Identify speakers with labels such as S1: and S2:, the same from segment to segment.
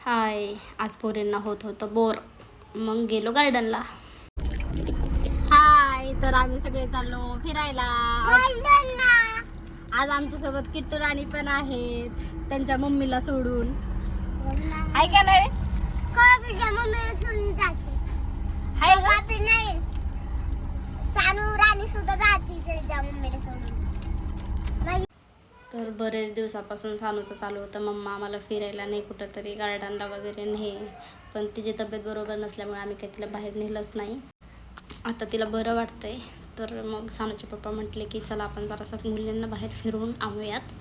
S1: हाय, आज पोरींना होत होतं बोर, मग गेलो गार्डनला. हाय, तर आम्ही सगळे चाललो फिरायला. आज आमच्या सोबत किट्टू राणी पण आहेत, त्यांच्या मम्मीला सोडून. हाय का नाही? तर बरेच दिवसापासून सानूचं चालू होतं, मम्मा आम्हाला फिरायला नाही, कुठंतरी गार्डनला वगैरे नाही. पण तिची तब्येत बरोबर नसल्यामुळे आम्ही काही तिला बाहेर नेलंच नाही. आता तिला बरं वाटतंय, तर मग सानूचे पप्पा म्हटले की चला आपण जरासं मुलींना बाहेर फिरवून आणूयात.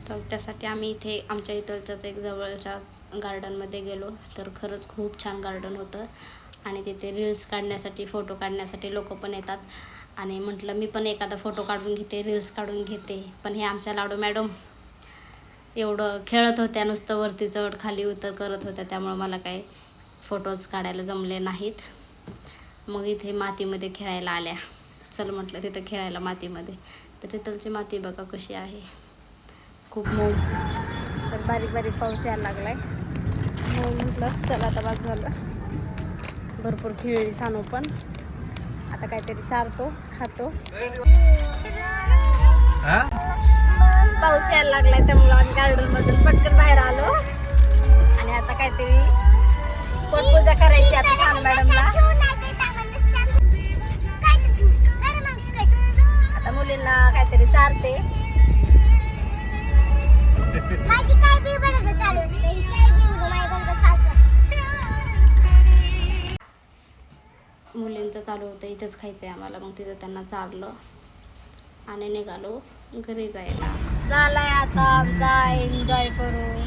S1: तर त्यासाठी आम्ही इथे आमच्या इथलच्याच एक जवळच्याच गार्डनमध्ये गेलो. तर खरंच खूप छान गार्डन होतं आणि तिथे रील्स काढण्यासाठी, फोटो काढण्यासाठी लोक पण येतात. आणि म्हटलं मी पण एखादा फोटो काढून घेते, रील्स काढून घेते. पण हे आमच्या लाडू मॅडम एवढं खेळत होत्या, नुसतं वरती चढ खाली उतर करत होत्या, त्यामुळं मला काही फोटोज काढायला जमले नाहीत. मग इथे मातीमध्ये खेळायला आल्या. चल म्हटलं तिथं खेळायला मातीमध्ये. तर इथलची माती बघा कशी आहे, खूप मऊ. तर बारीक बारीक पाऊस यायला लागलाय. मग म्हटलं चला आता बाद झालं, भरपूर खेळली सानू पण. आता काहीतरी चारतो, खातो. पाऊस यायला लागलाय त्यामुळं आम्ही गार्डन मधून पटकन बाहेर आलो. आणि आता काहीतरी पोटपूजा करायची आता सानू मॅडमला. आता मुलींना काहीतरी चारते. मुलींचं चालू होतं इथेच खायचंय आम्हाला, मग तिथं त्यांना चारलं आणि निघालो घरी जायला. झालाय आता आमचा एन्जॉय करून.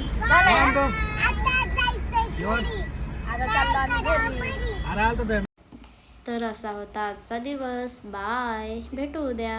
S1: आता चाललो आम्ही घरी. तर असा होता आजचा दिवस. बाय, भेटू उद्या.